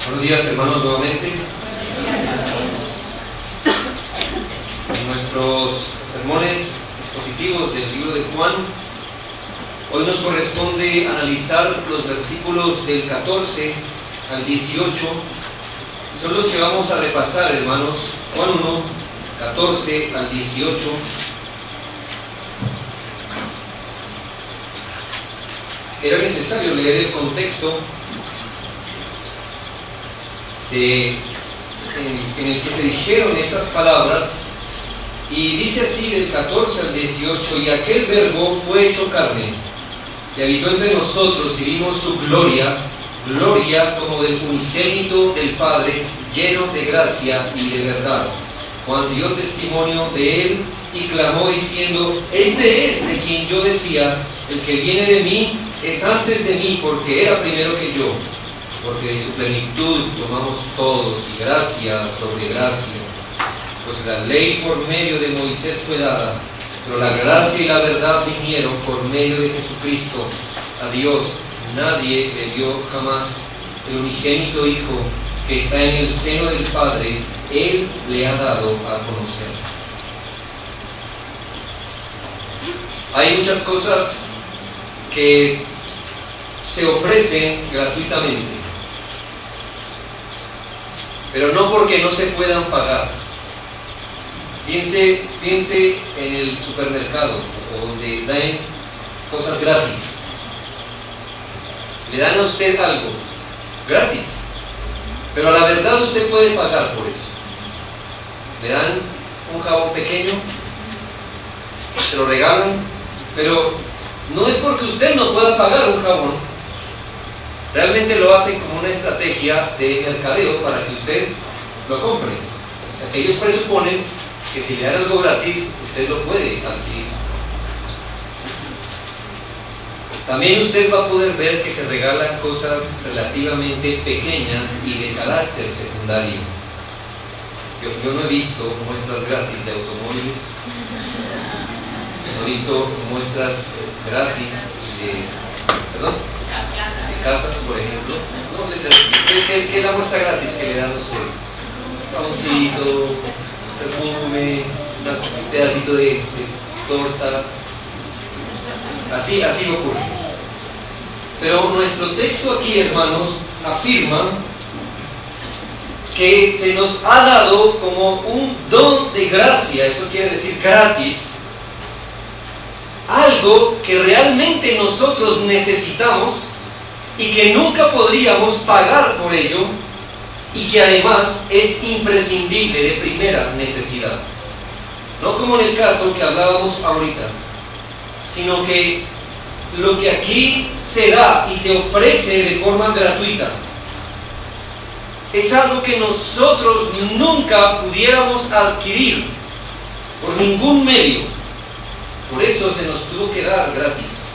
Buenos días, hermanos, nuevamente. En nuestros sermones expositivos del libro de Juan, hoy nos corresponde analizar los versículos del 14 al 18. Son los que vamos a repasar, hermanos. Juan 1, 14 al 18. Era necesario leer el contexto en el que se dijeron estas palabras, y dice así del 14 al 18: y aquel verbo fue hecho carne, y habitó entre nosotros, y vimos su gloria, gloria como del unigénito del Padre, lleno de gracia y de verdad. Juan dio testimonio de él, y clamó diciendo: este es de quien yo decía, el que viene de mí es antes de mí, porque era primero que yo. Porque de su plenitud tomamos todos, y gracia sobre gracia. Pues la ley por medio de Moisés fue dada, pero la gracia y la verdad vinieron por medio de Jesucristo. A Dios nadie le dio jamás. El unigénito Hijo que está en el seno del Padre, Él le ha dado a conocer. Hay muchas cosas que se ofrecen gratuitamente, pero no porque no se puedan pagar. Piense en el supermercado, o donde dan cosas gratis. Le dan a usted algo gratis, pero a la verdad usted puede pagar por eso. Le dan un jabón pequeño, se lo regalan, pero no es porque usted no pueda pagar un jabón. Realmente lo hacen como una estrategia de mercadeo para que usted lo compre. O sea, que ellos presuponen que si le dan algo gratis, usted lo puede adquirir. También usted va a poder ver que se regalan cosas relativamente pequeñas y de carácter secundario. Yo no he visto muestras gratis de automóviles, no he visto muestras gratis de casas, por ejemplo. ¿Qué es la muestra gratis que le dan a usted? Jaboncito, perfume, un pedacito de torta. Así ocurre. Pero nuestro texto aquí, hermanos, afirma que se nos ha dado como un don de gracia, eso quiere decir gratis, algo que realmente nosotros necesitamos y que nunca podríamos pagar por ello, y que además es imprescindible, de primera necesidad. No como en el caso que hablábamos ahorita, sino que lo que aquí se da y se ofrece de forma gratuita es algo que nosotros nunca pudiéramos adquirir por ningún medio. Por eso se nos tuvo que dar gratis.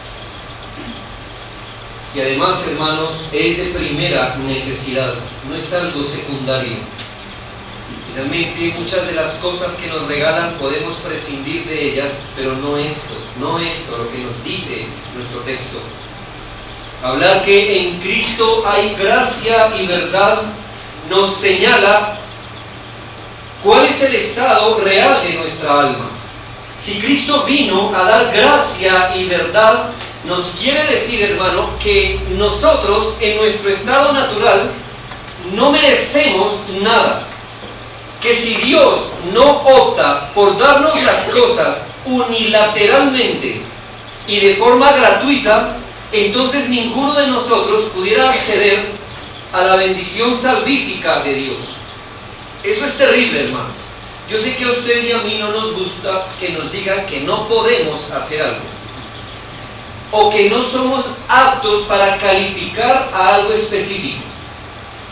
Y además, hermanos, es de primera necesidad, no es algo secundario. Finalmente, muchas de las cosas que nos regalan podemos prescindir de ellas, pero no esto lo que nos dice nuestro texto. Hablar que en Cristo hay gracia y verdad nos señala cuál es el estado real de nuestra alma. Si Cristo vino a dar gracia y verdad, nos quiere decir, hermano, que nosotros en nuestro estado natural no merecemos nada. Que si Dios no opta por darnos las cosas unilateralmente y de forma gratuita, entonces ninguno de nosotros pudiera acceder a la bendición salvífica de Dios. Eso es terrible, hermanos. Yo sé que a usted y a mí no nos gusta que nos digan que no podemos hacer algo, o que no somos aptos para calificar a algo específico.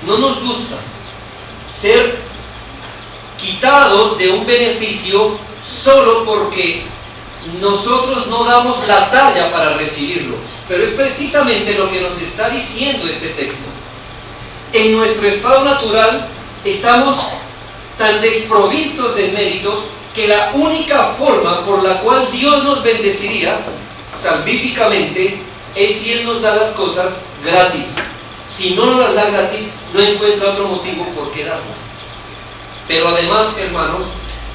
No nos gusta ser quitados de un beneficio solo porque nosotros no damos la talla para recibirlo. Pero es precisamente lo que nos está diciendo este texto. En nuestro estado natural estamos tan desprovistos de méritos que la única forma por la cual Dios nos bendeciría salvíficamente es si Él nos da las cosas gratis. Si no nos las da gratis, no encuentra otro motivo por qué darla. Pero además, hermanos,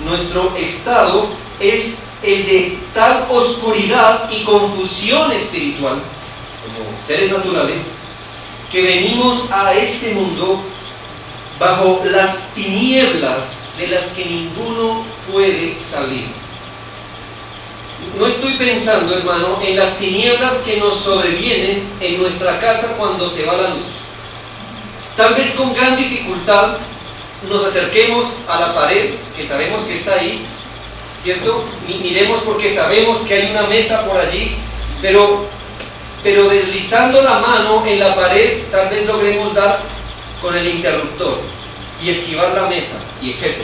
nuestro estado es el de tal oscuridad y confusión espiritual, como seres naturales, que venimos a este mundo bajo las tinieblas de las que ninguno puede salir. No estoy pensando, hermano, en las tinieblas que nos sobrevienen en nuestra casa cuando se va la luz. Tal vez con gran dificultad nos acerquemos a la pared, que sabemos que está ahí, ¿cierto? Miremos porque sabemos que hay una mesa por allí, pero deslizando la mano en la pared, tal vez logremos dar con el interruptor y esquivar la mesa, y etc.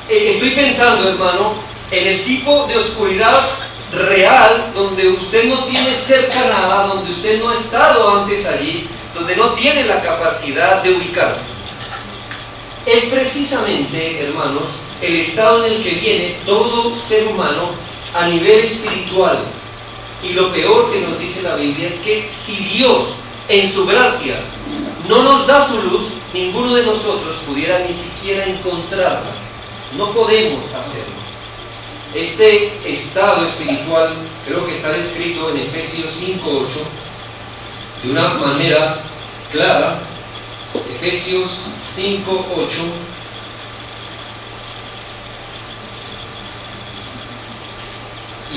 Estoy pensando, hermano, en el tipo de oscuridad real donde usted no tiene cerca nada, donde usted no ha estado antes allí, donde no tiene la capacidad de ubicarse. Es precisamente, hermanos, el estado en el que viene todo ser humano a nivel espiritual. Y lo peor que nos dice la Biblia es que si Dios, en su gracia, no nos da su luz, ninguno de nosotros pudiera ni siquiera encontrarla. No podemos hacerlo. Este estado espiritual creo que está descrito en Efesios 5:8 de una manera clara. Efesios 5:8.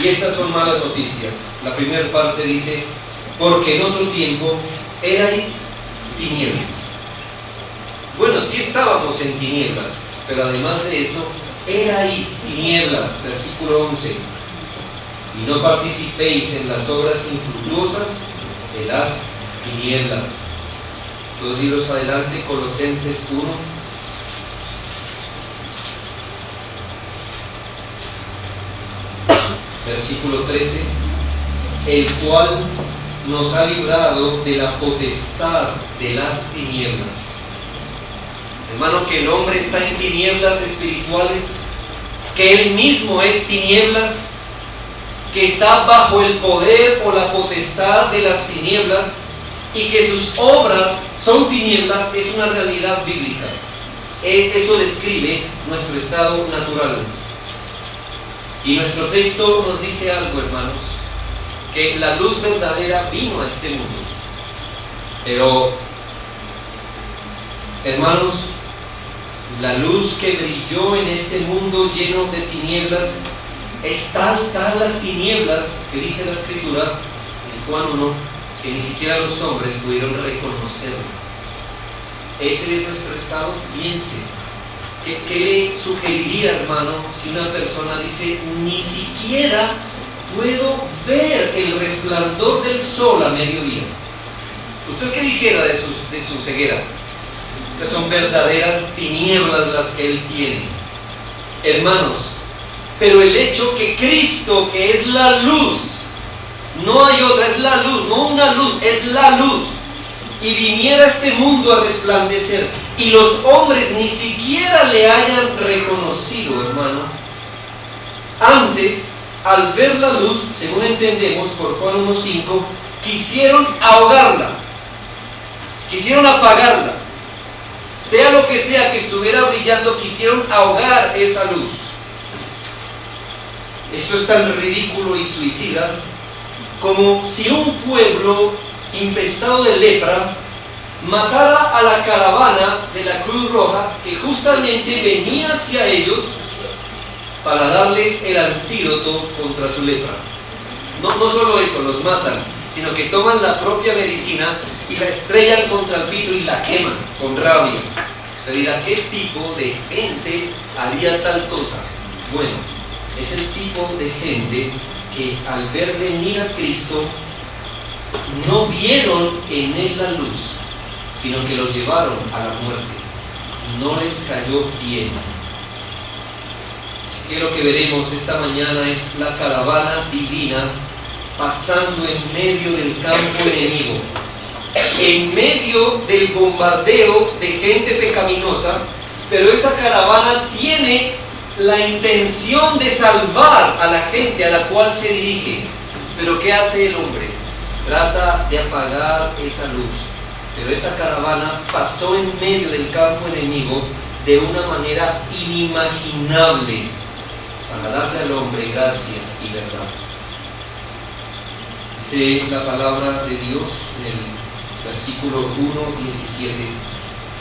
Y estas son malas noticias. La primera parte dice: porque en otro tiempo erais tinieblas. Bueno, sí estábamos en tinieblas, pero además de eso, erais tinieblas, versículo 11. Y no participéis en las obras infructuosas de las tinieblas. 2 libros adelante, Colosenses 1. Versículo 13, el cual nos ha librado de la potestad de las tinieblas. Hermano, que el hombre está en tinieblas espirituales, que él mismo es tinieblas, que está bajo el poder o la potestad de las tinieblas y que sus obras son tinieblas, es una realidad bíblica. Eso describe nuestro estado natural. Y nuestro texto nos dice algo, hermanos, que la luz verdadera vino a este mundo. Pero, hermanos, la luz que brilló en este mundo lleno de tinieblas, es tal las tinieblas que dice la Escritura en Juan 1, que ni siquiera los hombres pudieron reconocerlo. Ese es nuestro estado. Piense. ¿Qué le sugeriría, hermano, si una persona dice: ni siquiera puedo ver el resplandor del sol a mediodía? ¿Usted qué dijera de su ceguera? Estas son verdaderas tinieblas las que él tiene. Hermanos, pero el hecho que Cristo, que es la luz, no hay otra, es la luz, no una luz, es la luz, y viniera a este mundo a resplandecer, y los hombres ni siquiera le hayan reconocido, hermano, antes, al ver la luz, según entendemos por Juan 1:5, quisieron ahogarla, quisieron apagarla, sea lo que sea que estuviera brillando, quisieron ahogar esa luz. Esto es tan ridículo y suicida como si un pueblo infestado de lepra matara a la caravana de la Cruz Roja que justamente venía hacia ellos para darles el antídoto contra su lepra. No solo eso, los matan, sino que toman la propia medicina y la estrellan contra el piso y la queman con rabia. Usted dirá: ¿qué tipo de gente haría tal cosa? Bueno, es el tipo de gente que al ver venir a Cristo no vieron en él la luz, sino que lo llevaron a la muerte. No les cayó bien. Así que lo que veremos esta mañana es la caravana divina pasando en medio del campo enemigo, en medio del bombardeo de gente pecaminosa, pero esa caravana tiene la intención de salvar a la gente a la cual se dirige. Pero ¿qué hace el hombre? Trata de apagar esa luz. Pero esa caravana pasó en medio del campo enemigo de una manera inimaginable para darle al hombre gracia y verdad. Dice la palabra de Dios en el versículo 1:17: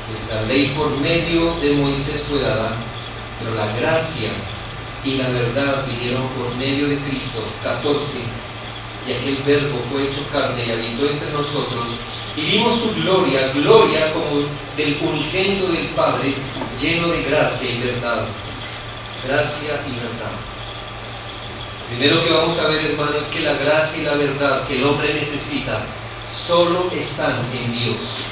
pues la ley por medio de Moisés fue dada, pero la gracia y la verdad vinieron por medio de Cristo. 14: y aquel verbo fue hecho carne y habitó entre nosotros, y vimos su gloria, gloria como del unigénito del Padre, lleno de gracia y verdad. Gracia y verdad. Primero que vamos a ver, hermano, es que la gracia y la verdad que el hombre necesita solo están en Dios.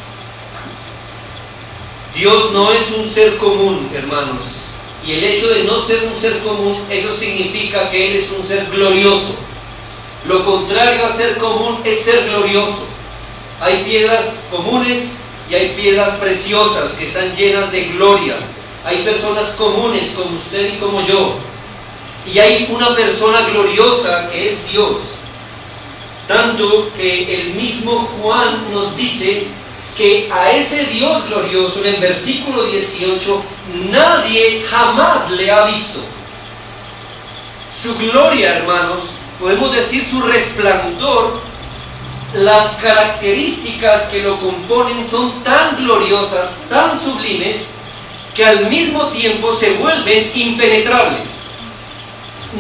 Dios no es un ser común, hermanos, y el hecho de no ser un ser común, eso significa que Él es un ser glorioso. Lo contrario a ser común es ser glorioso. Hay piedras comunes y hay piedras preciosas que están llenas de gloria. Hay personas comunes como usted y como yo, y hay una persona gloriosa que es Dios. Tanto que el mismo Juan nos dice que a ese Dios glorioso, en el versículo 18, nadie jamás le ha visto. Su gloria, hermanos, podemos decir su resplandor, las características que lo componen son tan gloriosas, tan sublimes, que al mismo tiempo se vuelven impenetrables.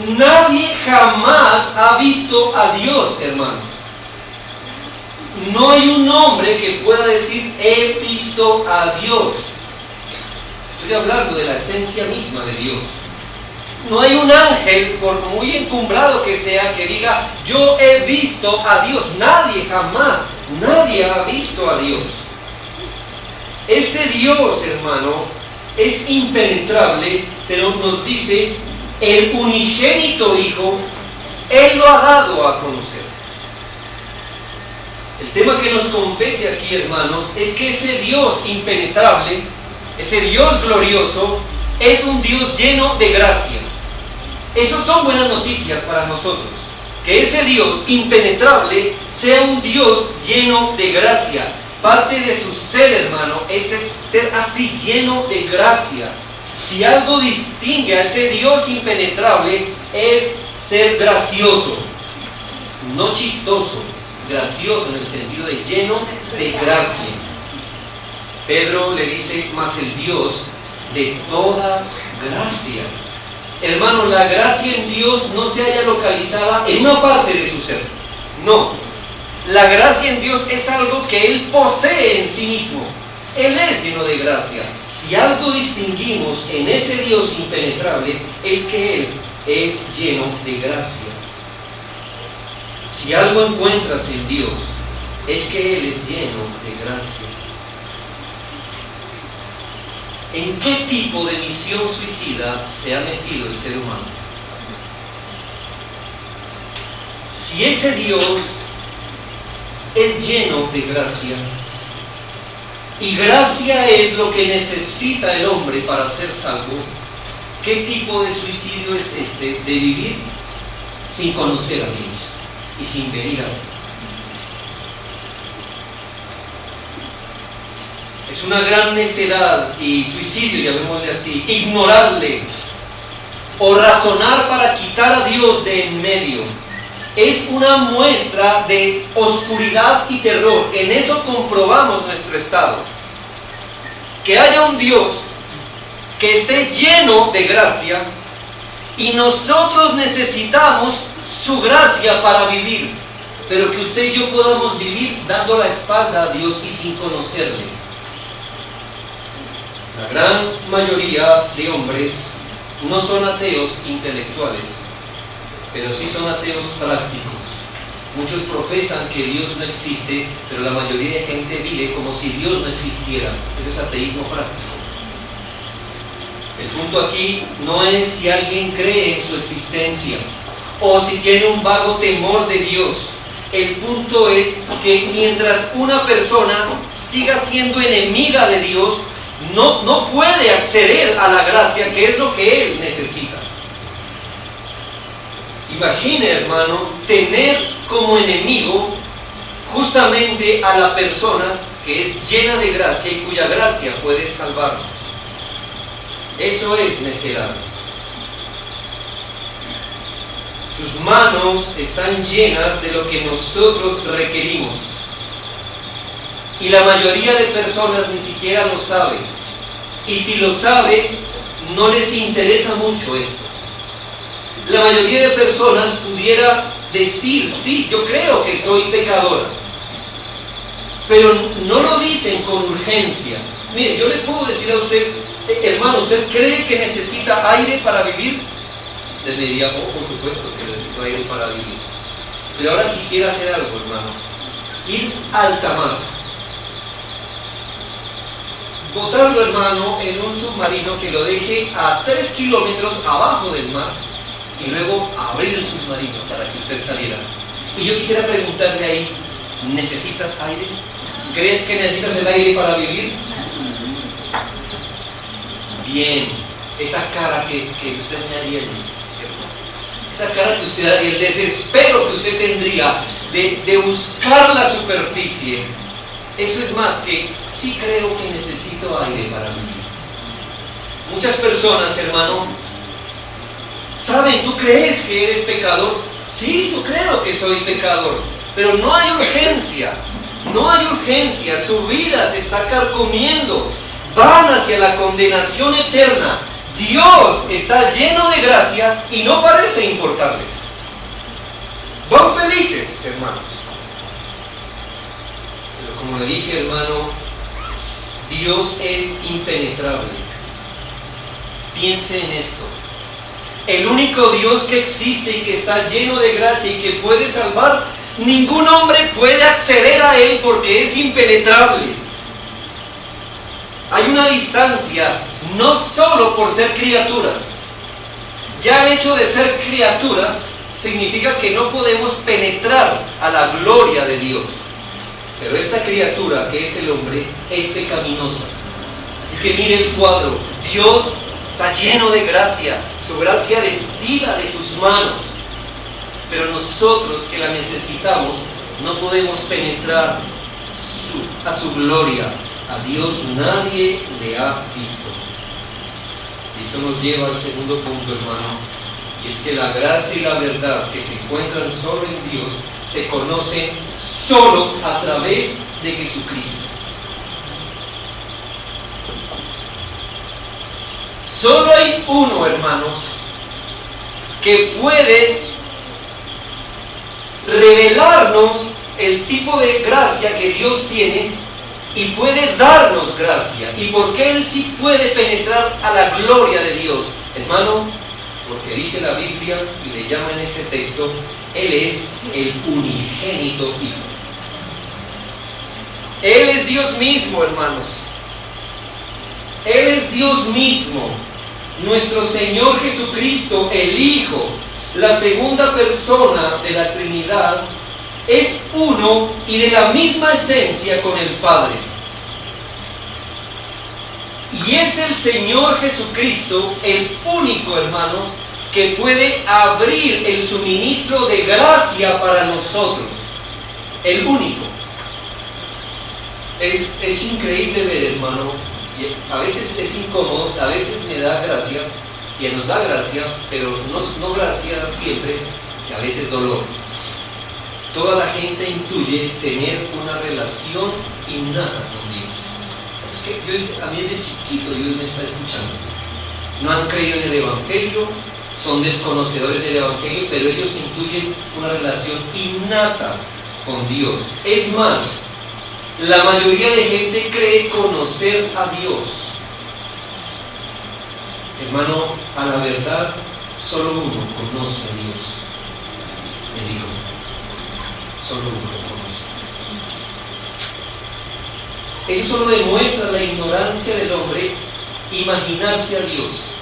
Nadie jamás ha visto a Dios, hermanos. No hay un hombre que pueda decir: he visto a Dios. Estoy hablando de la esencia misma de Dios. No hay un ángel, por muy encumbrado que sea, que diga: yo he visto a Dios. Nadie, jamás, nadie ha visto a Dios. Este Dios, hermano, es impenetrable, pero nos dice: el unigénito Hijo, Él lo ha dado a conocer. El tema que nos compete aquí, hermanos, es que ese Dios impenetrable, ese Dios glorioso, es un Dios lleno de gracia. Esas son buenas noticias para nosotros. Que ese Dios impenetrable sea un Dios lleno de gracia. Parte de su ser, hermano, es ser así, lleno de gracia. Si algo distingue a ese Dios impenetrable, es ser gracioso, no chistoso, gracioso en el sentido de lleno de gracia. Pedro le dice: mas el Dios de toda gracia. Hermano, la gracia en Dios no se halla localizada en una parte de su ser. No. La gracia en Dios es algo que Él posee en sí mismo. Él es lleno de gracia. Si algo distinguimos en ese Dios impenetrable, es que Él es lleno de gracia. Si algo encuentras en Dios, es que Él es lleno de gracia. ¿En qué tipo de misión suicida se ha metido el ser humano? Si ese Dios es lleno de gracia, y gracia es lo que necesita el hombre para ser salvo, ¿qué tipo de suicidio es este? De vivir sin conocer a Dios y sin venir a Él. Es una gran necedad y suicidio, llamémosle así, ignorarle o razonar para quitar a Dios de en medio. Es una muestra de oscuridad y terror. En eso comprobamos nuestro estado. Que haya un Dios que esté lleno de gracia y nosotros necesitamos su gracia para vivir, pero que usted y yo podamos vivir dando la espalda a Dios y sin conocerle. La gran mayoría de hombres no son ateos intelectuales, pero sí son ateos prácticos. Muchos profesan que Dios no existe, pero la mayoría de gente vive como si Dios no existiera. Eso es ateísmo práctico. El punto aquí no es si alguien cree en su existencia o si tiene un vago temor de Dios. El punto es que mientras una persona siga siendo enemiga de Dios, no puede acceder a la gracia, que es lo que él necesita. Imagine, hermano, tener como enemigo justamente justamente a la persona que es llena de gracia y cuya gracia puede salvarnos. Eso es necedad. Sus manos están llenas de lo que nosotros requerimos. Y la mayoría de personas ni siquiera lo sabe. Y si lo sabe, no les interesa mucho esto. La mayoría de personas pudiera decir, sí, yo creo que soy pecadora, pero no lo dicen con urgencia. Mire, yo le puedo decir a usted, hermano, ¿usted cree que necesita aire para vivir? Usted me diría, oh, por supuesto que necesito aire para vivir. Pero ahora quisiera hacer algo, hermano. Ir a alta mar. Botarlo, hermano, en un submarino que lo deje a 3 kilómetros abajo del mar y luego abrir el submarino para que usted saliera. Y yo quisiera preguntarle ahí, ¿necesitas aire? ¿Crees que necesitas el aire para vivir? Bien, esa cara que usted me haría allí, ¿cierto? Esa cara que usted haría, el desespero que usted tendría de buscar la superficie, eso es más que, sí creo que necesito aire para vivir. Muchas personas, hermano, saben, ¿tú crees que eres pecador? Sí, yo creo que soy pecador, pero no hay urgencia, no hay urgencia, su vida se está carcomiendo, van hacia la condenación eterna. Dios está lleno de gracia y no parece importarles. Van felices, hermano. Pero como le dije, hermano, Dios es impenetrable. Piense en esto. El único Dios que existe y que está lleno de gracia y que puede salvar, ningún hombre puede acceder a Él porque es impenetrable. Hay una distancia, no solo por ser criaturas. Ya el hecho de ser criaturas significa que no podemos penetrar a la gloria de Dios. Pero esta criatura, que es el hombre, es pecaminosa. Así que mire el cuadro. Dios está lleno de gracia. Su gracia destila de sus manos. Pero nosotros que la necesitamos, no podemos penetrar a su gloria. A Dios nadie le ha visto. Esto nos lleva al segundo punto, hermano. Y es que la gracia y la verdad que se encuentran solo en Dios se conocen solo a través de Jesucristo. Solo hay uno, hermanos, que puede revelarnos el tipo de gracia que Dios tiene y puede darnos gracia. ¿Y por qué Él sí puede penetrar a la gloria de Dios? Hermano, porque dice la Biblia, y le llama en este texto, Él es el unigénito Hijo. Él es Dios mismo, hermanos. Él es Dios mismo. Nuestro Señor Jesucristo, el Hijo, la segunda persona de la Trinidad, es uno y de la misma esencia con el Padre. Y es el Señor Jesucristo el único, hermanos, que puede abrir el suministro de gracia para nosotros. El único. Es increíble ver, hermano, y a veces es incómodo, a veces me da gracia, y nos da gracia, pero no gracia siempre, y a veces dolor. Toda la gente intuye tener una relación innata con Dios. Es que a mí desde chiquito Dios me está escuchando. No han creído en el Evangelio, son desconocedores del Evangelio, pero ellos intuyen una relación innata con Dios. Es más, la mayoría de gente cree conocer a Dios. Hermano, a la verdad, solo uno conoce a Dios, el Hijo. Solo uno lo conoce. Eso solo demuestra la ignorancia del hombre, imaginarse a Dios.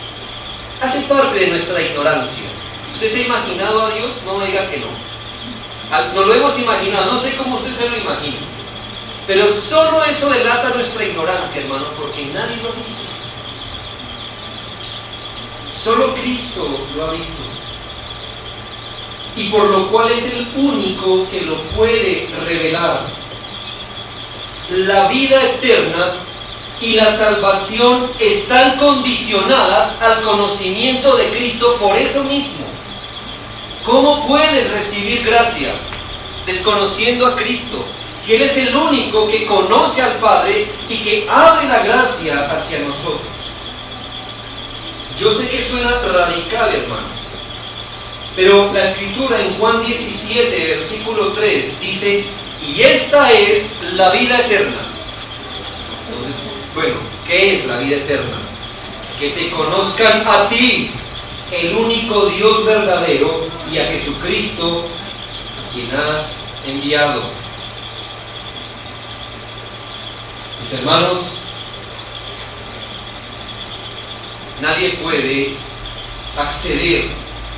Hace parte de nuestra ignorancia. ¿Usted se ha imaginado a Dios? No me diga que no. No lo hemos imaginado, no sé cómo usted se lo imagina. Pero solo eso delata nuestra ignorancia, hermano, porque nadie lo ha visto. Solo Cristo lo ha visto. Y por lo cual es el único que lo puede revelar. la vida eterna y la salvación están condicionadas al conocimiento de Cristo por eso mismo. ¿Cómo puedes recibir gracia desconociendo a Cristo, si Él es el único que conoce al Padre y que abre la gracia hacia nosotros? Yo sé que suena radical, hermanos, pero la Escritura en Juan 17, versículo 3, dice: y esta es la vida eterna. Entonces, bueno, ¿qué es la vida eterna? Que te conozcan a ti, el único Dios verdadero, y a Jesucristo, a quien has enviado. Mis hermanos, nadie puede acceder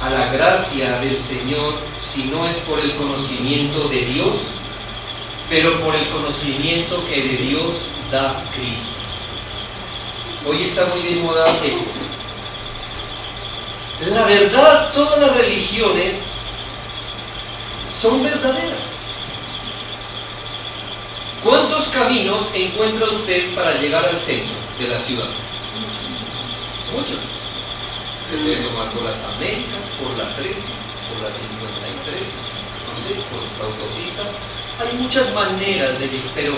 a la gracia del Señor si no es por el conocimiento de Dios, pero por el conocimiento que de Dios da Cristo. Hoy está muy de moda esto. La verdad, todas las religiones son verdaderas. ¿Cuántos caminos encuentra usted para llegar al centro de la ciudad? Muchos. Puede tomar por las Américas, por la 13, por la 53, no sé, por la autopista. Hay muchas maneras de llegar, pero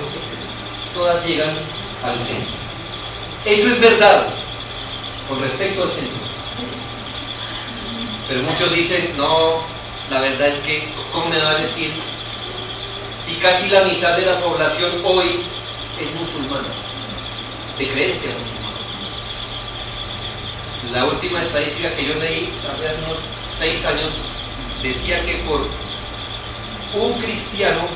todas llegan al centro. Eso es verdad con respecto al centro. Pero muchos dicen: no, la verdad es que, ¿cómo me va a decir si casi la mitad de la población hoy es musulmana, de creencia musulmana? La última estadística que yo leí hace unos 6 años decía que por un cristiano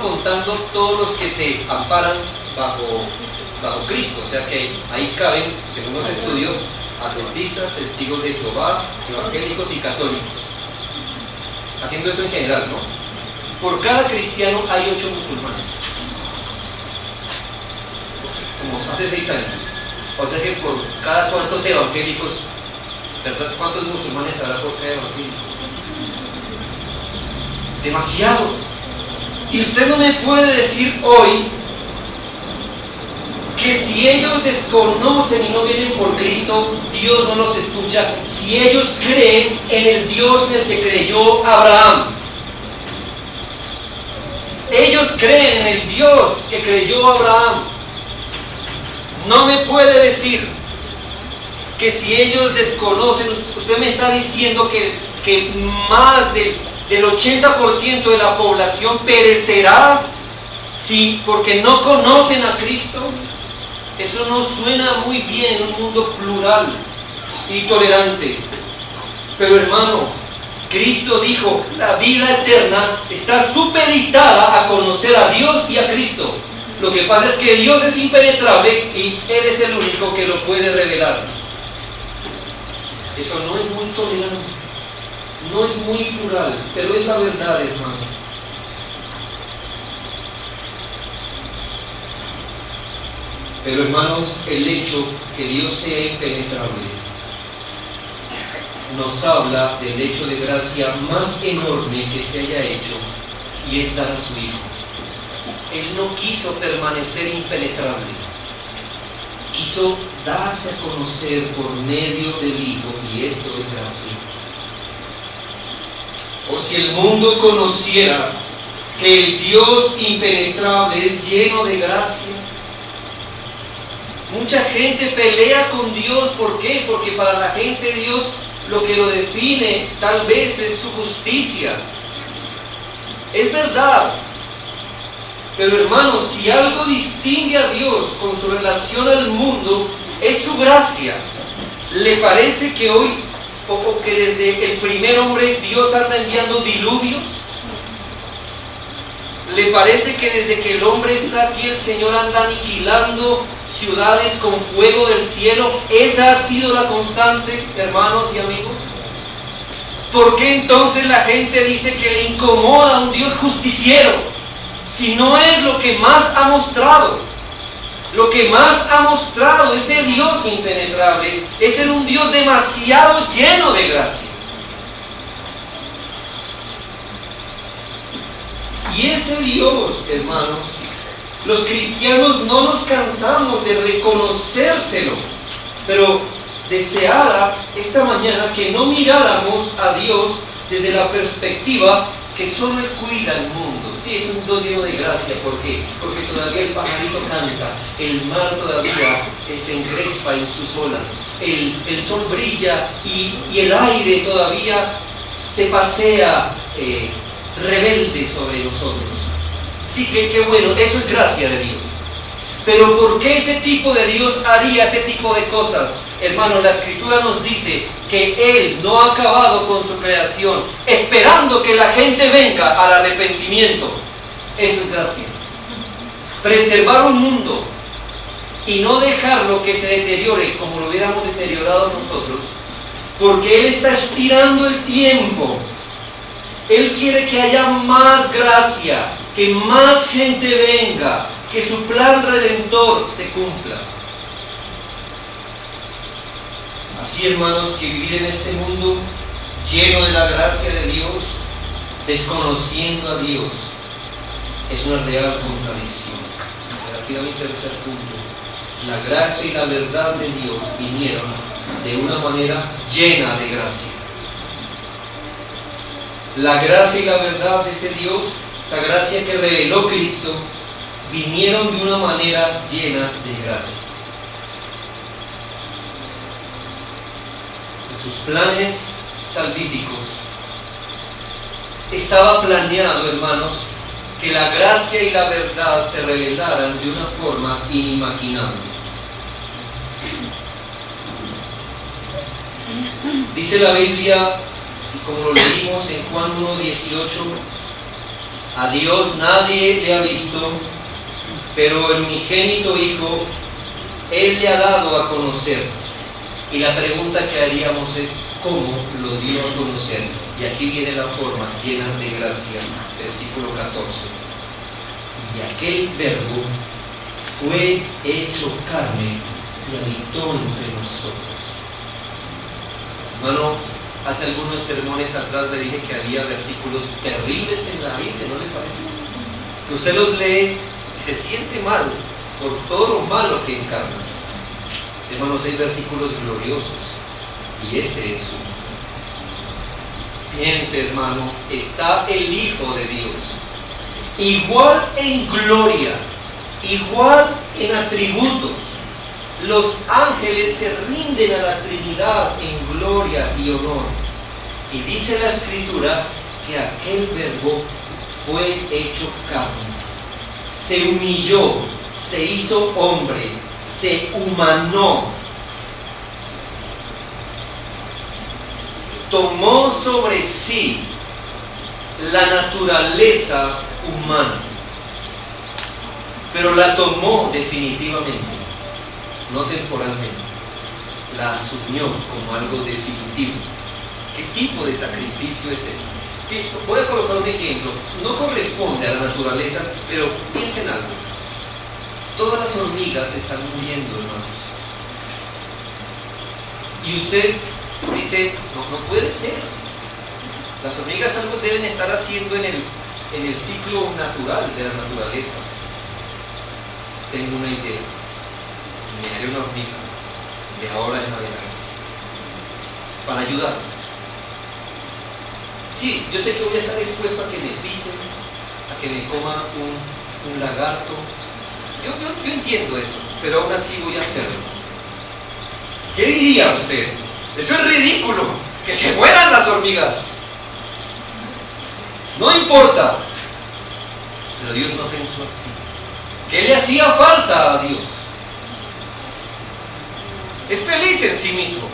contando todos los que se amparan bajo Cristo, o sea que ahí caben, según los estudios, adventistas, testigos de Jehová, evangélicos y católicos. Haciendo eso en general, ¿no? Por cada cristiano hay 8 musulmanes. Como hace 6 años. O sea que por cada cuántos evangélicos, ¿verdad? ¿Cuántos musulmanes habrá por cada evangélico? Demasiados. Y usted no me puede decir hoy que si ellos desconocen y no vienen por Cristo, Dios no los escucha. Si ellos creen en el Dios en el que creyó Abraham, ellos creen en el Dios que creyó Abraham. No me puede decir que si ellos desconocen, usted me está diciendo que más del 80% de la población perecerá porque no conocen a Cristo. Eso no suena muy bien en un mundo plural y tolerante. Pero hermano, Cristo dijo: la vida eterna está supeditada a conocer a Dios y a Cristo. Lo que pasa es que Dios es impenetrable y Él es el único que lo puede revelar. Eso no es muy tolerante, no es muy plural, pero es la verdad, hermano. Pero hermanos, el hecho que Dios sea impenetrable nos habla del hecho de gracia más enorme que se haya hecho, y es dar a su Hijo. Él no quiso permanecer impenetrable, quiso darse a conocer por medio del Hijo, y esto es gracia. O si el mundo conociera que el Dios impenetrable es lleno de gracia. Mucha gente pelea con Dios. ¿Por qué? Porque para la gente Dios lo que lo define tal vez es su justicia. Es verdad. Pero hermanos, si algo distingue a Dios con su relación al mundo, es su gracia. ¿Le parece que hoy, o que desde el primer hombre Dios anda enviando diluvios? ¿Le parece que desde que el hombre está aquí el Señor anda aniquilando ciudades con fuego del cielo? Esa ha sido la constante, hermanos y amigos. ¿Por qué entonces la gente dice que le incomoda a un Dios justiciero? Si no es lo que más ha mostrado. Lo que más ha mostrado ese Dios impenetrable es ser un Dios demasiado lleno de gracia. Y ese Dios, hermanos, Los cristianos no nos cansamos de reconocérselo, pero deseara esta mañana que no miráramos a Dios desde la perspectiva que solo Él cuida el mundo. Sí, es un don lleno de gracia. ¿Por qué? Porque todavía el pajarito canta, el mar todavía se encrespa en sus olas, el sol brilla y el aire todavía se pasea rebelde sobre nosotros. Sí, qué bueno, eso es gracia de Dios. Pero ¿por qué ese tipo de Dios haría ese tipo de cosas? Hermano, la Escritura nos dice que Él no ha acabado con su creación, esperando que la gente venga al arrepentimiento. Eso es gracia. Preservar un mundo y no dejarlo que se deteriore como lo hubiéramos deteriorado nosotros, porque Él está estirando el tiempo. Él quiere que haya más gracia, que más gente venga, que su plan redentor se cumpla. Así, hermanos, que vivir en este mundo lleno de la gracia de Dios, desconociendo a Dios, es una real contradicción. Aquí va mi tercer punto. La gracia y la verdad de Dios vinieron de una manera llena de gracia. La gracia y la verdad de ese Dios, esa gracia que reveló Cristo, vinieron de una manera llena de gracia. En sus planes salvíficos estaba planeado, hermanos, que la gracia y la verdad se revelaran de una forma inimaginable. Dice la Biblia, y como lo leímos en Juan 1:18, a Dios nadie le ha visto, pero el unigénito Hijo, Él le ha dado a conocer. Y la pregunta que haríamos es, ¿cómo lo dio a conocer? Y aquí viene la forma llena de gracia, versículo 14. Y aquel verbo fue hecho carne y habitó entre nosotros. Hermano, hace algunos sermones atrás le dije que había versículos terribles en la Biblia, ¿no le parece? Que usted los lee y se siente mal por todo lo malo que encarna. Hermanos, hay versículos gloriosos y este es uno. Piense, hermano, está el Hijo de Dios, igual en gloria, igual en atributos. Los ángeles se rinden a la Trinidad en gloria y honor. Y dice la Escritura que aquel verbo fue hecho carne, se humilló, se hizo hombre, se humanó, tomó sobre sí la naturaleza humana, pero la tomó definitivamente, no temporalmente, la asumió como algo definitivo. ¿Qué tipo de sacrificio es ese? Voy a colocar un ejemplo, no corresponde a la naturaleza, pero piensen algo. Todas las hormigas están muriendo, hermanos. Y usted dice, no puede ser. Las hormigas algo deben estar haciendo en el ciclo natural de la naturaleza. Tengo una idea. Me haré una hormiga de ahora en adelante para ayudarles. Sí, yo sé que voy a estar dispuesto a que me pisen, a que me coma un lagarto. Yo entiendo eso, pero aún así voy a hacerlo. ¿Qué diría usted? Eso es ridículo, que se mueran las hormigas. No importa. Pero Dios no pensó así. ¿Qué le hacía falta a Dios? Es feliz en sí mismo.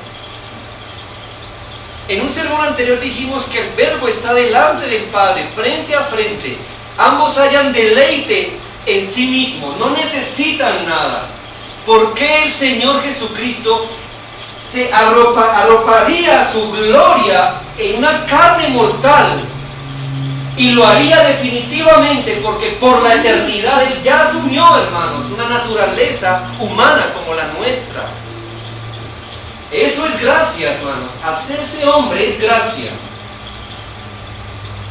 En un sermón anterior dijimos que el Verbo está delante del Padre, frente a frente. Ambos hallan deleite en sí mismo, no necesitan nada. ¿Por qué el Señor Jesucristo se arroparía su gloria en una carne mortal? Y lo haría definitivamente porque por la eternidad Él ya asumió, hermanos, una naturaleza humana como la nuestra. Eso es gracia, hermanos. Hacerse hombre es gracia.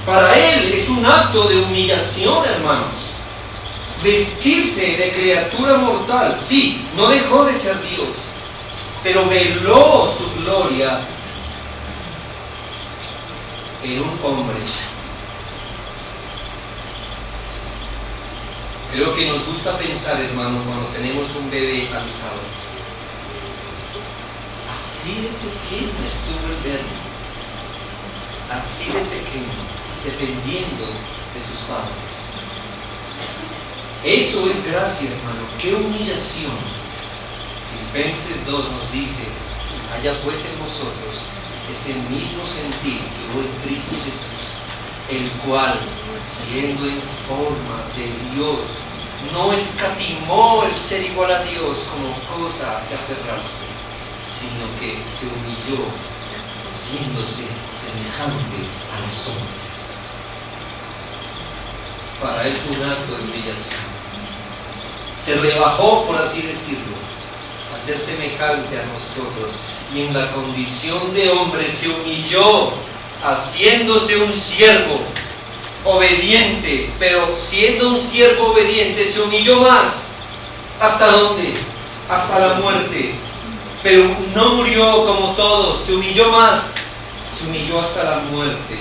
Para Él es un acto de humillación, hermanos. Vestirse vestirse de criatura mortal. Sí, no dejó de ser Dios, pero veló su gloria en un hombre. Creo que nos gusta pensar, hermano, cuando tenemos un bebé alzado. Así de pequeño estuvo el verbo. Así de pequeño, dependiendo de sus padres. Eso es gracia, hermano. ¡Qué humillación! Filipenses 2 nos dice: haya pues en vosotros ese mismo sentir que hubo en Cristo Jesús, el cual, siendo en forma de Dios, no escatimó el ser igual a Dios como cosa a que aferrarse, sino que se humilló, haciéndose semejante a los hombres. Para él fue un acto de humillación. Se rebajó, por así decirlo, a ser semejante a nosotros, y en la condición de hombre se humilló, haciéndose un siervo obediente. Pero siendo un siervo obediente se humilló más. ¿Hasta dónde? Hasta la muerte. Pero no murió como todos, se humilló más, se humilló hasta la muerte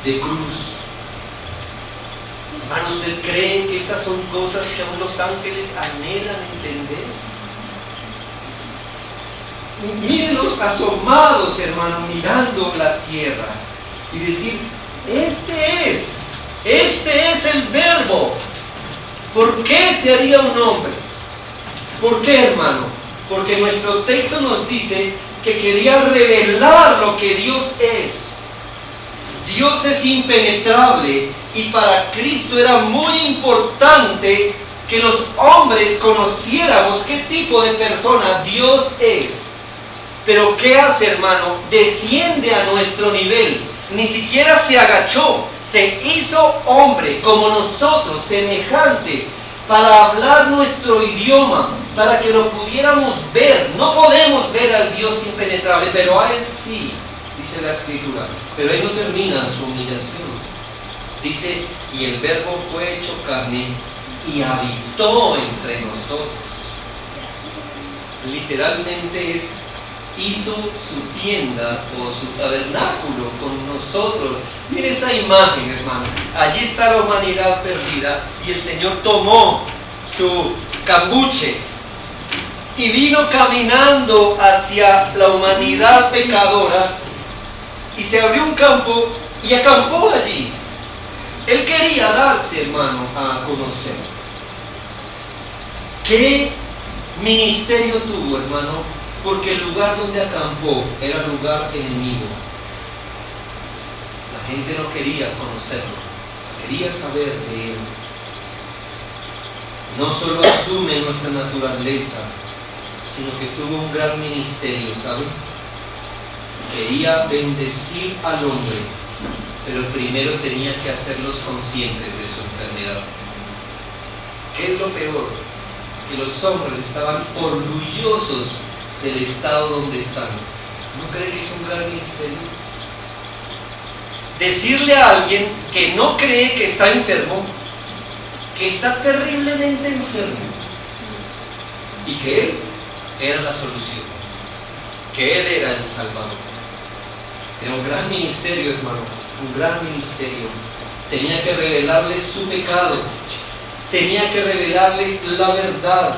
de cruz. Hermano, ¿usted cree que estas son cosas que aún los ángeles anhelan entender? Mírenlos asomados, hermano, mirando la tierra y decir: este es el verbo. ¿Por qué se haría un hombre? ¿Por qué, hermano? Porque nuestro texto nos dice que quería revelar lo que Dios es. Dios es impenetrable, y para Cristo era muy importante que los hombres conociéramos qué tipo de persona Dios es. Pero ¿qué hace, hermano? Desciende a nuestro nivel. Ni siquiera se agachó, se hizo hombre como nosotros, semejante, para hablar nuestro idioma, para que lo pudiéramos ver. No podemos ver al Dios impenetrable, pero a Él sí, dice la Escritura. Pero ahí no termina su humillación. Dice: y el verbo fue hecho carne y habitó entre nosotros. Literalmente es: hizo su tienda o su tabernáculo con nosotros. Mire esa imagen, hermano. Allí está la humanidad perdida, y el Señor tomó su cambuche y vino caminando hacia la humanidad pecadora, y se abrió un campo y acampó allí. Él quería darse, hermano, a conocer. ¿Qué ministerio tuvo, hermano? Porque el lugar donde acampó era lugar enemigo. La gente no quería conocerlo, quería saber de Él. No solo asume nuestra naturaleza, sino que tuvo un gran ministerio, ¿sabe? Quería bendecir al hombre, pero primero tenía que hacerlos conscientes de su enfermedad. ¿Qué es lo peor? Que los hombres estaban orgullosos del estado donde están. ¿No cree que es un gran ministerio? Decirle a alguien que no cree que está enfermo, que está terriblemente enfermo, y que Él era la solución, que Él era el Salvador. Era un gran ministerio, hermano, un gran ministerio. Tenía que revelarles su pecado, tenía que revelarles la verdad.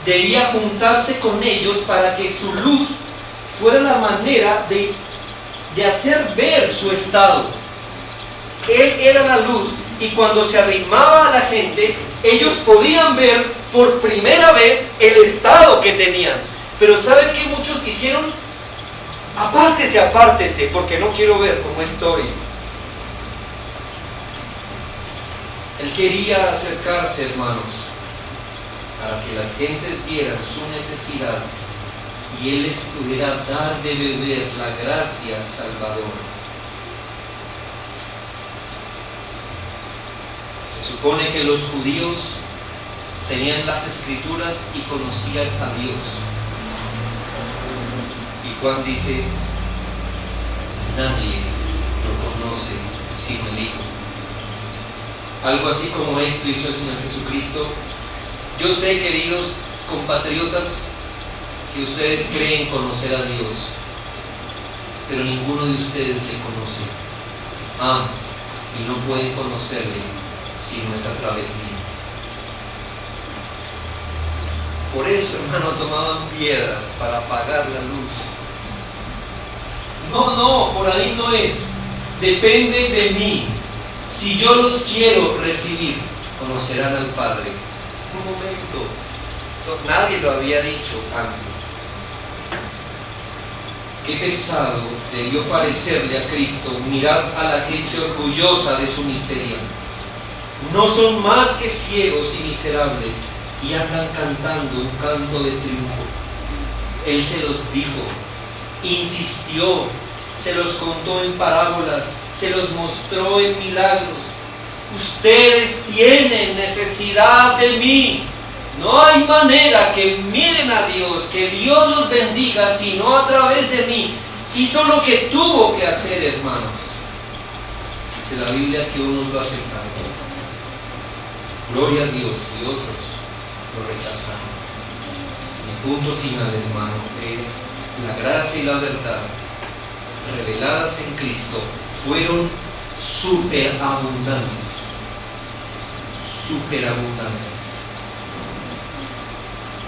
Debía juntarse con ellos para que su luz fuera la manera de hacer ver su estado. Él era la luz, y cuando se arrimaba a la gente, ellos podían ver por primera vez el estado que tenían. Pero ¿saben qué muchos hicieron? Apártese, apártese, porque no quiero ver cómo estoy. Él quería acercarse, hermanos, para que las gentes vieran su necesidad y Él les pudiera dar de beber la gracia salvadora. Se supone que los judíos tenían las Escrituras y conocían a Dios. Y Juan dice: nadie lo conoce sino el Hijo. Algo así como esto hizo el Señor Jesucristo. Yo sé, queridos compatriotas, que ustedes creen conocer a Dios, pero ninguno de ustedes le conoce. Y no pueden conocerle si no es a través mío. Por eso, hermano, tomaban piedras para apagar la luz. No, por ahí no es. Depende de mí. Si yo los quiero recibir, conocerán al Padre. Un momento, esto nadie lo había dicho antes. Qué pesado debió parecerle a Cristo mirar a la gente orgullosa de su miseria. No son más que ciegos y miserables y andan cantando un canto de triunfo. Él se los dijo, insistió, se los contó en parábolas, se los mostró en milagros. Ustedes tienen necesidad de mí. No hay manera que miren a Dios, que Dios los bendiga, sino a través de mí. Hizo lo que tuvo que hacer, hermanos. Dice la Biblia que unos lo aceptaron. Gloria a Dios, y otros lo rechazaron. Mi punto final, hermano, es la gracia y la verdad reveladas en Cristo fueron superabundantes. Superabundantes.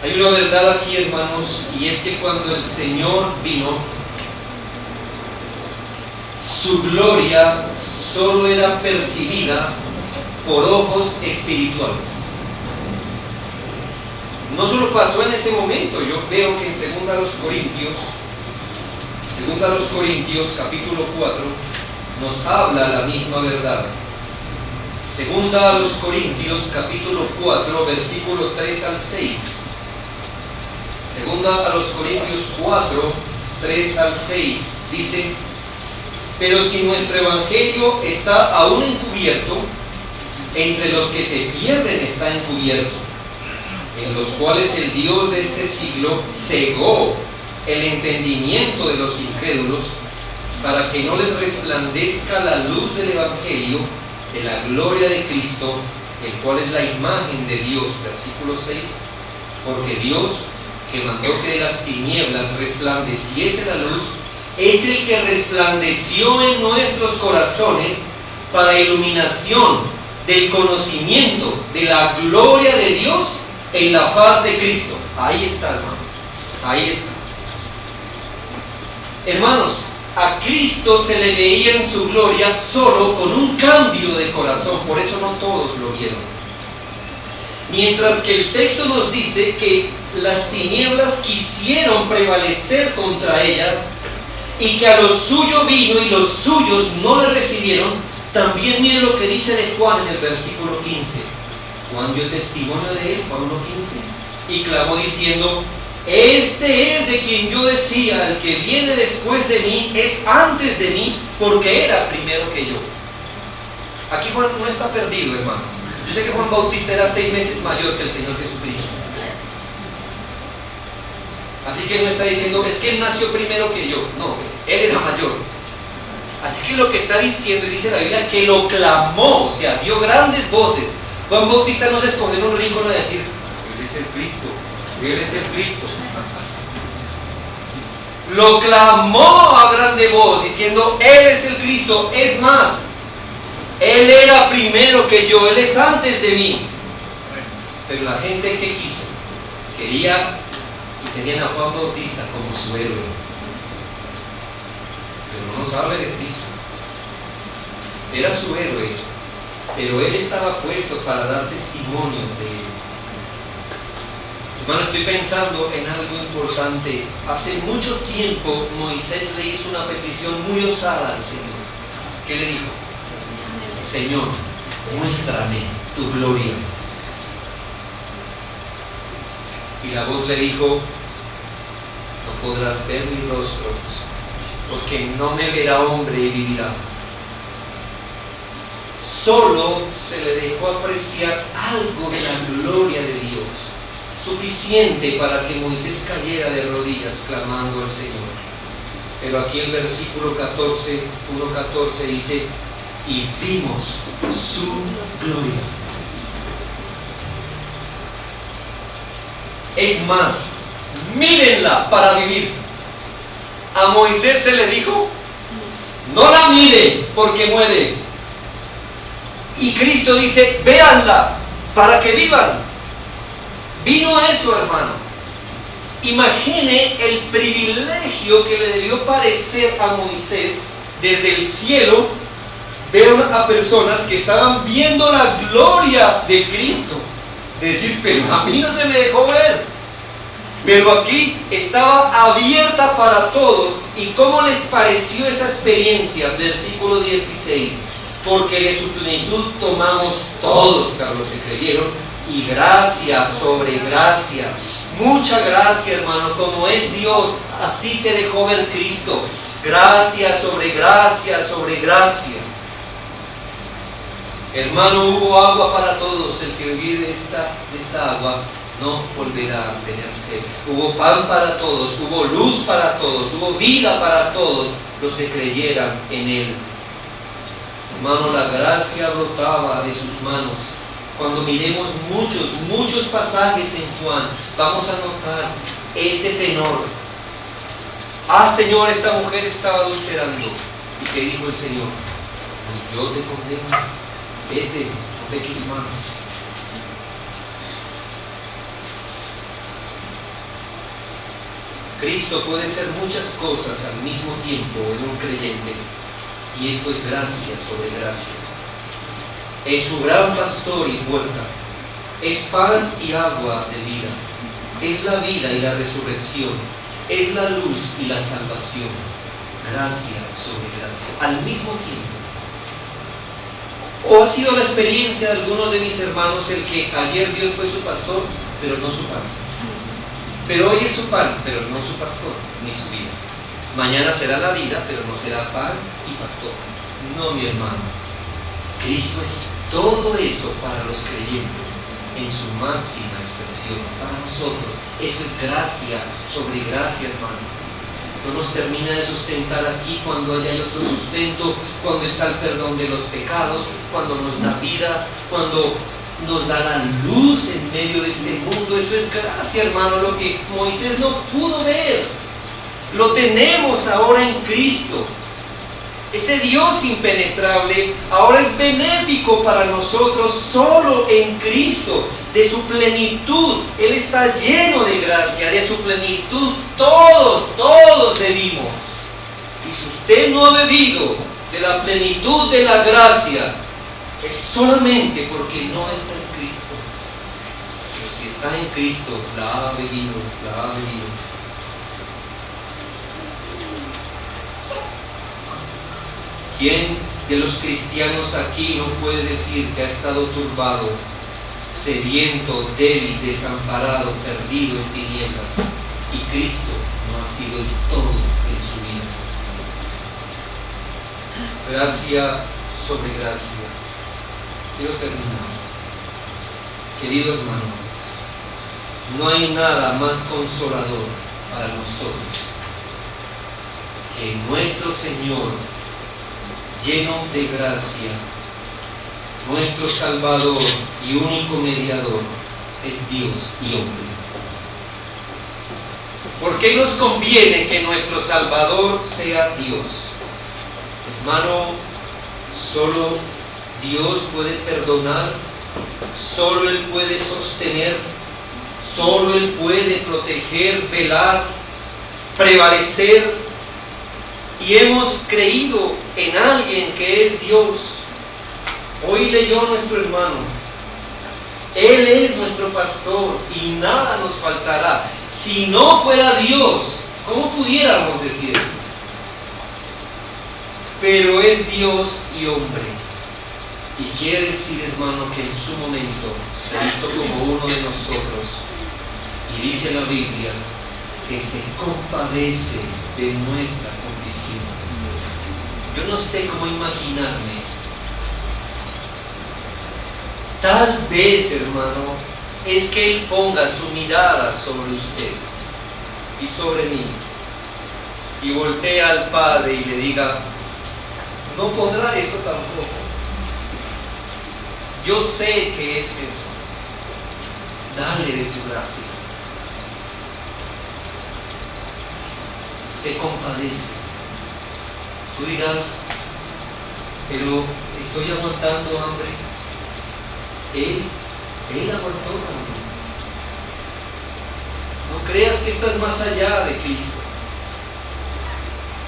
Hay una verdad aquí, hermanos, y es que cuando el Señor vino, su gloria solo era percibida por ojos espirituales. No solo pasó en ese momento. Yo veo que en 2 Corintios capítulo 4 nos habla la misma verdad. 2 Corintios capítulo 4 versículo 3 al 6. 2 Corintios 4, 3 al 6 dice: pero si nuestro evangelio está aún encubierto, entre los que se pierden está encubierto, en los cuales el Dios de este siglo cegó el entendimiento de los incrédulos, para que no les resplandezca la luz del evangelio de la gloria de Cristo, el cual es la imagen de Dios. Versículo 6: porque Dios, que mandó que de las tinieblas resplandeciese la luz, es el que resplandeció en nuestros corazones para iluminación del conocimiento de la gloria de Dios en la faz de Cristo. Ahí está, hermano. Ahí está. Hermanos, a Cristo se le veía en su gloria solo con un cambio de corazón. Por eso no todos lo vieron. Mientras que el texto nos dice que las tinieblas quisieron prevalecer contra ella y que a lo suyo vino y los suyos no le recibieron. También miren lo que dice de Juan en el versículo 15. Juan dio testimonio de él, Juan 1:15, y clamó diciendo: este es de quien yo decía, el que viene después de mí es antes de mí, porque era primero que yo. Aquí Juan no está perdido, hermano. Yo sé que Juan Bautista era 6 meses mayor que el Señor Jesucristo. Así que él no está diciendo, es que él nació primero que yo. No, él era mayor. Así que lo que está diciendo, y dice la Biblia, que lo clamó, o sea, dio grandes voces. Juan Bautista no se escondió en un rincón a decir, él es el Cristo, él es el Cristo. Lo clamó a grande voz, diciendo, él es el Cristo. Es más, él era primero que yo, él es antes de mí. Pero la gente que quiso, quería y tenían a Juan Bautista como su héroe. Pero no nos habla de Cristo. Era su héroe, pero él estaba puesto para dar testimonio de él. Hermano, estoy pensando en algo importante. Hace mucho tiempo Moisés le hizo una petición muy osada al Señor. ¿Qué le dijo? Señor, muéstrame tu gloria. Y la voz le dijo, no podrás ver mi rostro, porque no me verá hombre y vivirá. Solo se le dejó apreciar algo de la gloria de Dios, suficiente para que Moisés cayera de rodillas clamando al Señor. Pero aquí el versículo 14, 1:14 dice, y vimos su gloria. Es más, mírenla para vivir. A Moisés se le dijo, no la mire porque muere. Y Cristo dice, véanla para que vivan. Vino a eso, hermano. Imagine el privilegio que le debió parecer a Moisés desde el cielo ver a personas que estaban viendo la gloria de Cristo. De decir, pero a mí no se me dejó ver. Pero aquí estaba abierta para todos. ¿Y cómo les pareció esa experiencia? Versículo 16. Porque de su plenitud tomamos todos, para los que creyeron, y gracia sobre gracia. Mucha gracia, hermano, como es Dios, así se dejó ver Cristo. Gracia sobre gracia sobre gracia. Hermano, hubo agua para todos. El que bebiere de esta agua no volverá a tener sed. Hubo pan para todos, hubo luz para todos, hubo vida para todos los que creyeran en Él. Hermano, la gracia brotaba de sus manos. Cuando miremos muchos pasajes en Juan, vamos a notar este tenor. Señor, esta mujer estaba adulterando. ¿Y qué dijo el Señor? Yo te condeno, vete, no peques más. Cristo puede ser muchas cosas al mismo tiempo en un creyente, y esto es gracia sobre gracia. Es su gran pastor y puerta, es pan y agua de vida, es la vida y la resurrección, es la luz y la salvación. Gracia sobre gracia, al mismo tiempo. ¿O ha sido la experiencia de algunos de mis hermanos el que ayer Dios fue su pastor, pero no su pan? Pero hoy es su pan, pero no su pastor, ni su vida. Mañana será la vida, pero no será pan y pastor. No, mi hermano. Cristo es todo eso para los creyentes, en su máxima expresión. Para nosotros, eso es gracia sobre gracia, hermano. No nos termina de sustentar aquí cuando hay otro sustento, cuando está el perdón de los pecados, cuando nos da vida, cuando nos da la luz en medio de este mundo. Eso es gracia, hermano. Lo que Moisés no pudo ver, lo tenemos ahora en Cristo. Ese Dios impenetrable ahora es benéfico para nosotros solo en Cristo. De su plenitud, Él está lleno de gracia. De su plenitud todos bebimos. Y si usted no ha bebido de la plenitud de la gracia, es solamente porque no está en Cristo. Pero si está en Cristo, la ha bebido. ¿Quién de los cristianos aquí no puede decir que ha estado turbado, sediento, débil, desamparado, perdido en tinieblas, y Cristo no ha sido el todo en su vida? Gracia sobre gracia. Quiero terminar. Querido hermano, no hay nada más consolador para nosotros que nuestro Señor, lleno de gracia, nuestro Salvador y único mediador, es Dios y hombre. ¿Por qué nos conviene que nuestro Salvador sea Dios? Hermano, solo Dios puede perdonar, solo Él puede sostener, solo Él puede proteger, velar, prevalecer. Y hemos creído en alguien que es Dios. Hoy leyó nuestro hermano. Él es nuestro pastor y nada nos faltará. Si no fuera Dios, ¿cómo pudiéramos decir eso? Pero es Dios y hombre. Y quiere decir, hermano, que en su momento se hizo como uno de nosotros. Y dice la Biblia que se compadece de nuestra condición. Yo no sé cómo imaginarme esto. Tal vez, hermano, es que Él ponga su mirada sobre usted y sobre mí, y voltea al Padre y le diga: no podrá esto tampoco. Yo sé que es eso. Dale de tu gracia. Se compadece. Tú dirás, pero estoy aguantando hambre. Él aguantó también. No creas que estás más allá de Cristo.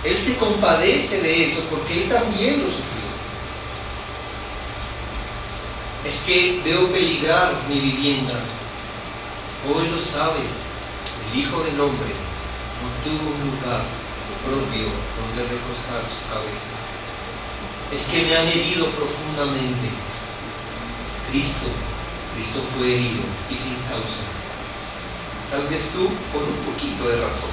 Él se compadece de eso porque Él también lo sufrió. Es que veo peligrar mi vivienda. Hoy lo sabe, el Hijo del Hombre no tuvo un lugar propio donde recostar su cabeza. Es que me han herido profundamente. Cristo fue herido y sin causa. Tal vez tú con un poquito de razón.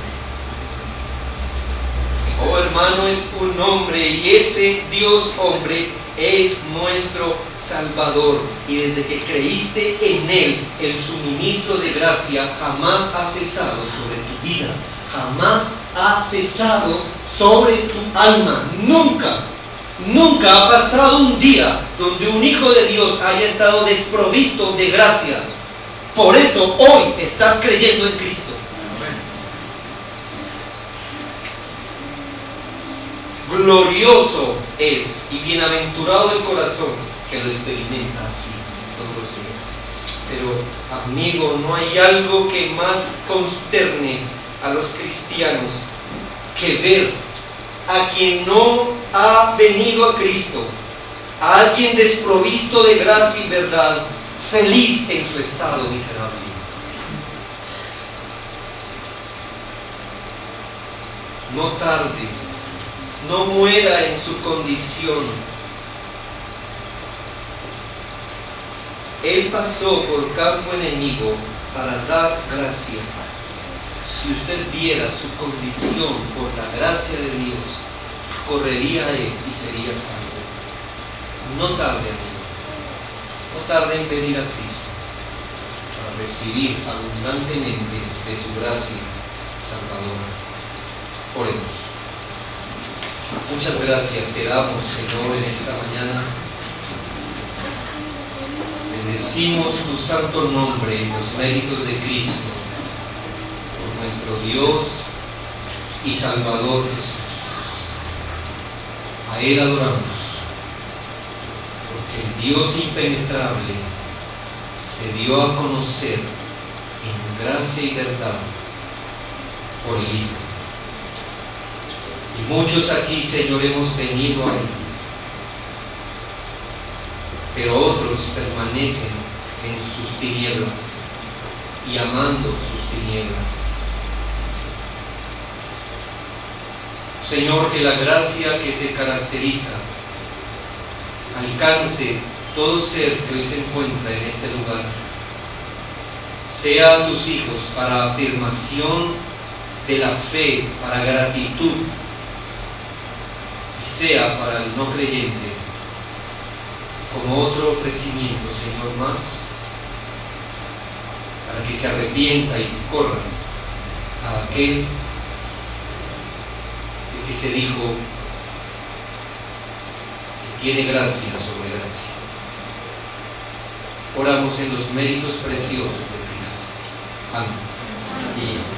Oh hermano, es un hombre y ese Dios hombre es nuestro Salvador. Y desde que creíste en Él, el suministro de gracia jamás ha cesado sobre tu vida. Jamás ha cesado sobre tu alma. Nunca ha pasado un día donde un hijo de Dios haya estado desprovisto de gracia. Por eso hoy estás creyendo en Cristo. Glorioso es y bienaventurado el corazón que lo experimenta así todos los días. Pero, amigo, no hay algo que más consterne a los cristianos que ver a quien no ha venido a Cristo, a alguien desprovisto de gracia y verdad, feliz en su estado miserable. No tarde, no muera en su condición. Él pasó por campo enemigo para dar gracia. Si usted viera su condición por la gracia de Dios, correría a Él y sería salvo. No tarde, amigo. No tarde en venir a Cristo para recibir abundantemente de su gracia salvadora. Oremos. Muchas gracias te damos, Señor, en esta mañana. Bendecimos tu santo nombre en los méritos de Cristo, por nuestro Dios y Salvador Jesús. A Él adoramos, porque el Dios impenetrable se dio a conocer en gracia y verdad por el Hijo. Y muchos aquí, Señor, hemos venido a Él, pero otros permanecen en sus tinieblas y amando sus tinieblas. Señor, que la gracia que te caracteriza alcance todo ser que hoy se encuentra en este lugar, sea a tus hijos para afirmación de la fe, para gratitud, sea para el no creyente como otro ofrecimiento, Señor, más, para que se arrepienta y corra a aquel de que se dijo que tiene gracia sobre gracia. Oramos en los méritos preciosos de Cristo. Amén.